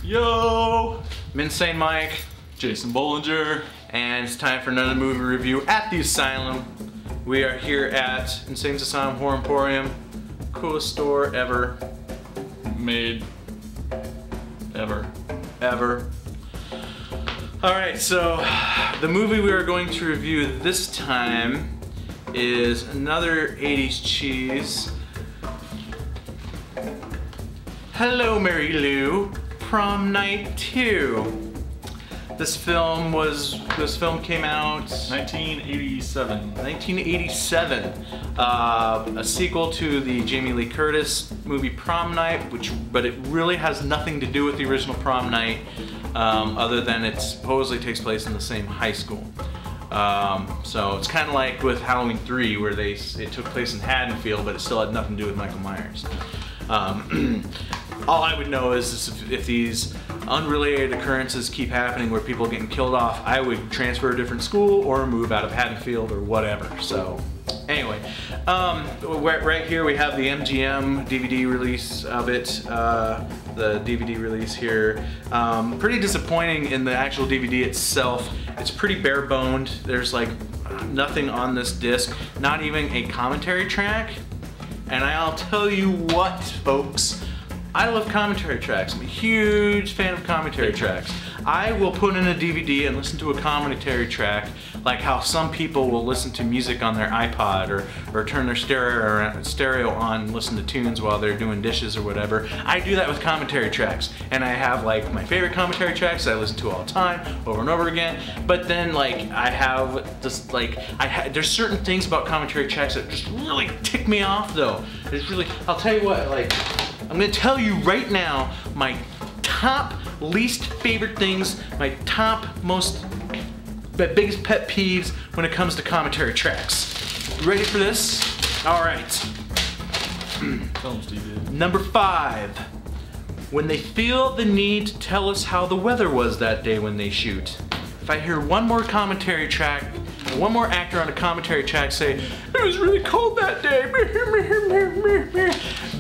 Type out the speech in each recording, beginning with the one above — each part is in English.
Yo! I'm Insane Mike. Jason Bollinger. And it's time for another movie review at the Asylum. We are here at Insane's Asylum Horror Emporium. Coolest store ever. Made. Ever. Alright, so the movie we are going to review this time is another 80s cheese. Hello, Mary Lou. Prom Night 2. This film came out 1987. 1987. A sequel to the Jamie Lee Curtis movie Prom Night, but it really has nothing to do with the original Prom Night, other than it supposedly takes place in the same high school. So it's kind of like with Halloween 3, where it took place in Haddonfield, but it still had nothing to do with Michael Myers. All I would know is if these unrelated occurrences keep happening where people are getting killed off, I would transfer to a different school or move out of Haddonfield or whatever. So anyway, right here we have the MGM DVD release of it, the DVD release here. Pretty disappointing in the actual DVD itself. It's pretty bare boned. There's like nothing on this disc, not even a commentary track. And I'll tell you what, folks, I love commentary tracks. I'm a huge fan of commentary tracks. I will put in a DVD and listen to a commentary track like how some people will listen to music on their iPod or turn their stereo on and listen to tunes while they're doing dishes or whatever. I do that with commentary tracks. And I have like my favorite commentary tracks that I listen to all the time, over and over again. But then like I have just like, there's certain things about commentary tracks that just really tick me off though. It's really, I'll tell you what, like, I'm gonna tell you right now my top least favorite things, my top biggest pet peeves when it comes to commentary tracks. You ready for this? All right. Tell them, Steve. Number 5. When they feel the need to tell us how the weather was that day when they shoot. If I hear one more commentary track, one more actor on a commentary track say, "It was really cold that day."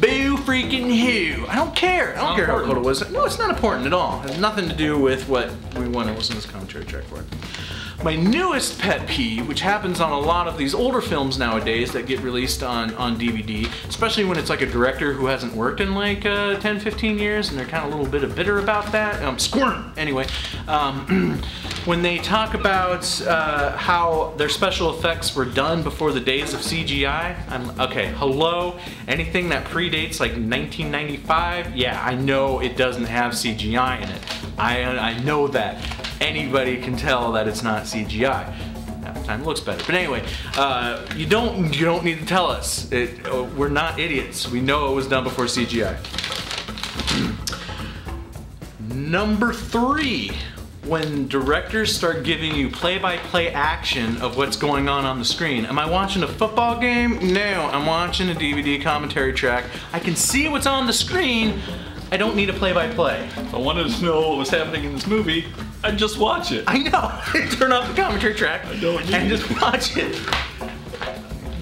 Boo freaking who. I don't care. I don't care how cold it was. No, it's not important at all. It has nothing to do with what we want to listen to this commentary track for. My newest pet peeve, which happens on a lot of these older films nowadays that get released on DVD, especially when it's like a director who hasn't worked in like 10, 15 years and they're kind of a little bit bitter about that. Squirm! Anyway, when they talk about how their special effects were done before the days of CGI, okay, hello? Anything that predates like 1995, yeah, I know it doesn't have CGI in it. I know that. Anybody can tell that it's not CGI. Half the time it looks better. But anyway, you don't need to tell us. We're not idiots. We know it was done before CGI. Number 3. When directors start giving you play-by-play action of what's going on the screen. Am I watching a football game? No, I'm watching a DVD commentary track. I can see what's on the screen. I don't need a play-by-play. If I wanted to know what was happening in this movie, I'd just watch it. I know. Turn off the commentary track and just watch it.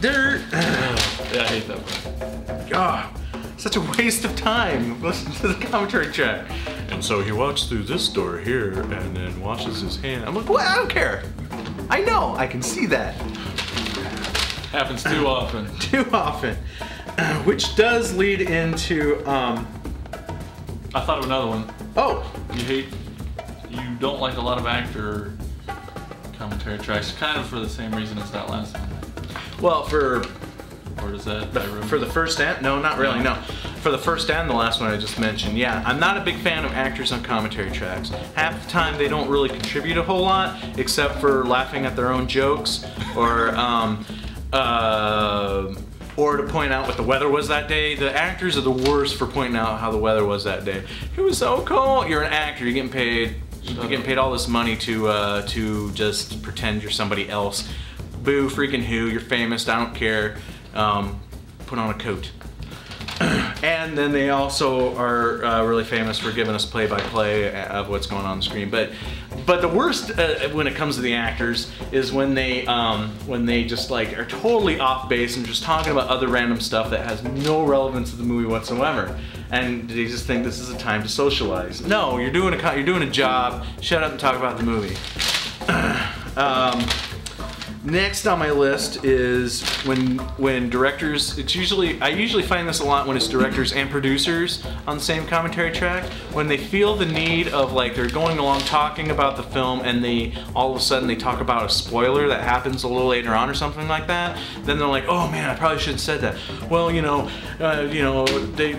Yeah, I hate that part. God, such a waste of time. Listen to the commentary track. And so he walks through this door here and then washes his hand. I'm like, well, I don't care. I know. I can see that. Happens too often. Too often. Which does lead into I thought of another one. Oh! You don't like a lot of actor commentary tracks, kind of for the same reason as that last one. Well, or does that for the first and no, not really, no. For the first and the last one I just mentioned, yeah, I'm not a big fan of actors on commentary tracks. Half the time they don't really contribute a whole lot, except for laughing at their own jokes, or to point out what the weather was that day. The actors are the worst for pointing out how the weather was that day. It was so cold. You're an actor. You're getting paid. You're getting paid all this money to just pretend you're somebody else. Boo freaking who. You're famous. I don't care. Put on a coat. And then they also are really famous for giving us play-by-play of what's going on the screen. But the worst when it comes to the actors is when they just like are totally off base and just talking about other random stuff that has no relevance to the movie whatsoever. and they just think this is a time to socialize. No, you're doing a job. Shut up and talk about the movie. Next on my list is when directors. I usually find this a lot when it's directors and producers on the same commentary track. When they feel the need of, like, they're going along talking about the film and they all of a sudden they talk about a spoiler that happens a little later on or something like that. Then they're like, oh man, I probably shouldn't have said that. Well,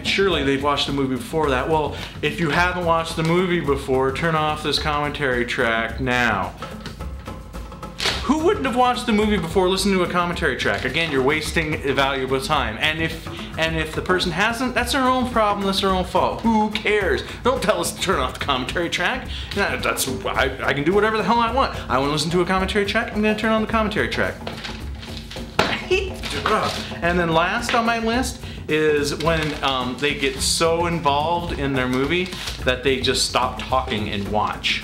surely they've watched the movie before that. Well, if you haven't watched the movie before, turn off this commentary track now. Who wouldn't have watched the movie before listening to a commentary track? Again, you're wasting valuable time. And if the person hasn't, that's their own problem, that's their own fault. Who cares? Don't tell us to turn off the commentary track. I can do whatever the hell I want. I want to listen to a commentary track, I'm gonna turn on the commentary track. And then last on my list is when they get so involved in their movie that they just stop talking and watch.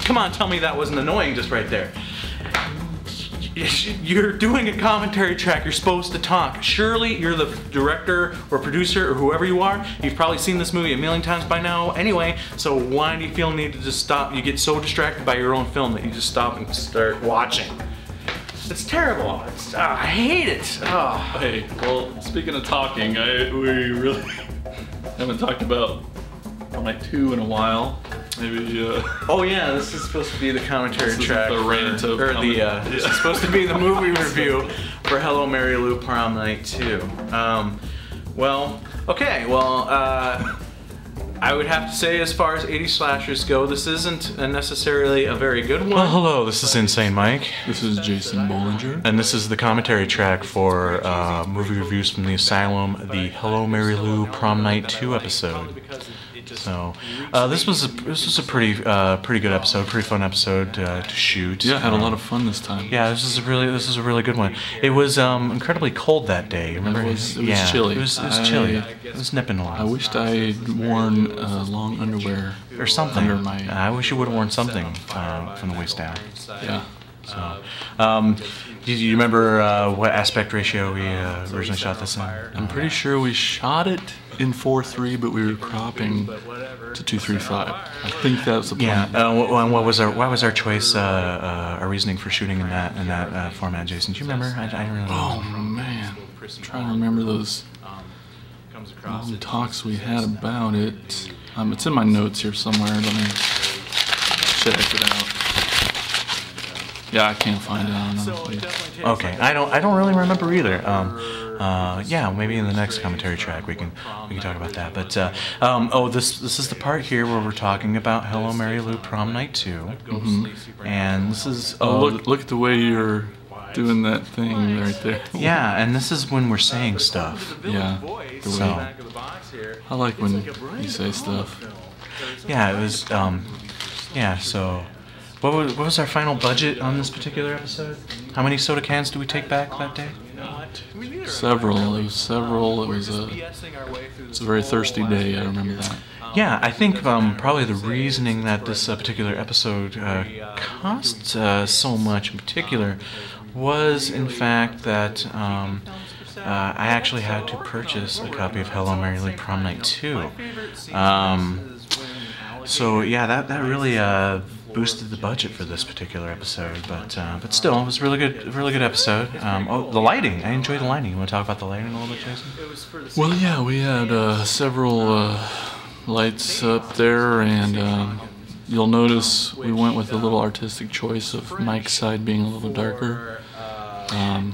Come on, tell me that wasn't annoying just right there. You're doing a commentary track, you're supposed to talk. Surely you're the director or producer or whoever you are. You've probably seen this movie a million times by now anyway, so why do you feel the need to just stop? You get so distracted by your own film that you just stop and start watching. It's terrible. I hate it. Oh. Hey, well, speaking of talking, we really haven't talked about Night 2 in a while. Maybe. Oh yeah, this is supposed to be the commentary track. This is supposed to be the movie review for Hello Mary Lou Prom Night 2. I would have to say, as far as 80s slashers go, this isn't necessarily a very good one. Well, hello, this is Insane Mike. This is Jason Bollinger. And this is the commentary track for movie reviews from the Asylum, the Hello Mary Lou Prom Night 2 episode. So this was a pretty good episode, pretty fun episode to shoot. Yeah, I had a lot of fun this time. Yeah, this is a really good one. It was incredibly cold that day. Remember? It was chilly. It was chilly. It was nipping a lot. I wished I'd worn long underwear or something. Under my. I wish you would have worn something from the waist down. Yeah. So, do you remember what aspect ratio we originally shot this in? I'm pretty sure we shot it in 4:3, but we were cropping to 2:35. I think that was the plan. Yeah. What was our choice? Our reasoning for shooting in that format, Jason? Do you remember? I don't really know. Oh man, I'm trying to remember those long talks we had about it. It's in my notes here somewhere. Let me check it out. Yeah, I can't find it. I don't know. Okay, I don't really remember either. Yeah, maybe in the next commentary track we can talk about that. But this is the part here where we're talking about Hello Mary Lou Prom Night 2. Mm-hmm. And this is look at the way you're doing that thing right there. Yeah, and this is when we're saying stuff. Yeah. So I like when you say stuff. Yeah, it was. Yeah. So. What was our final budget on this particular episode? How many soda cans do we take back that day? Several. It was several. It was a very thirsty day. I remember that. Yeah, I think probably the reasoning that this particular episode cost so much in particular was, in fact, that I actually had to purchase a copy of Hello Mary Lou Prom Night 2. So yeah, that really boosted the budget for this particular episode, but still, it was a really good episode. The lighting, I enjoyed the lighting. You want to talk about the lighting a little bit, Jason? Well, yeah, we had several lights up there, and you'll notice we went with a little artistic choice of Mike's side being a little darker.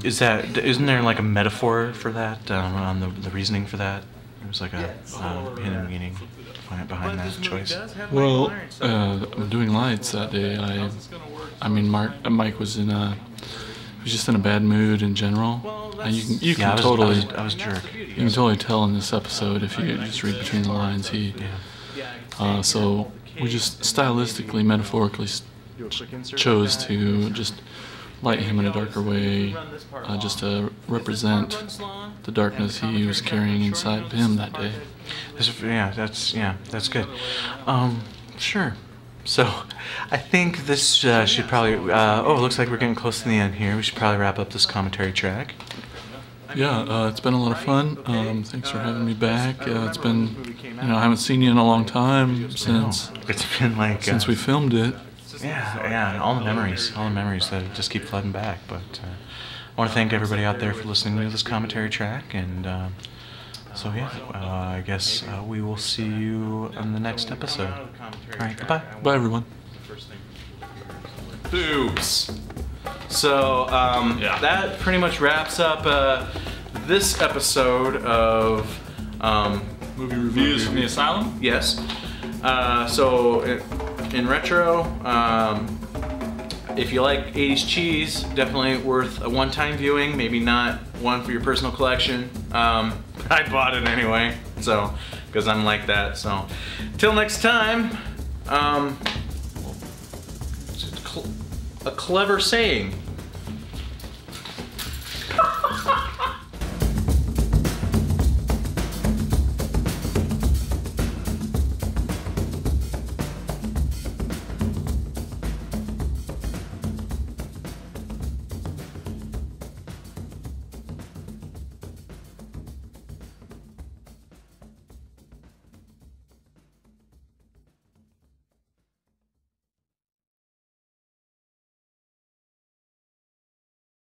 Isn't there like a metaphor for that on the reasoning for that? There's like a hidden meaning behind that choice. Well, doing lights that day, I mean, Mike was just in a bad mood in general. You can I was a jerk. You can totally tell in this episode if you just read between the lines. So we just stylistically, metaphorically chose to just light him in a darker way, just to represent the darkness he was carrying inside of him that day. That's good. Sure. So, I think this should probably. It looks like we're getting close to the end here. We should probably wrap up this commentary track. It's been a lot of fun. Thanks for having me back. It's been, I haven't seen you in a long time since since we filmed it. Yeah, and all the memories that just keep flooding back. But I want to thank everybody out there for listening to this commentary track, and I guess we will see you on the next episode. All right, goodbye. Bye, everyone. Boobs. So that pretty much wraps up this episode of Movie reviews from the Asylum? Yes. So in retro, if you like 80s cheese, definitely worth a one-time viewing, maybe not one for your personal collection. I bought it anyway, so because I'm like that. So till next time, a clever saying.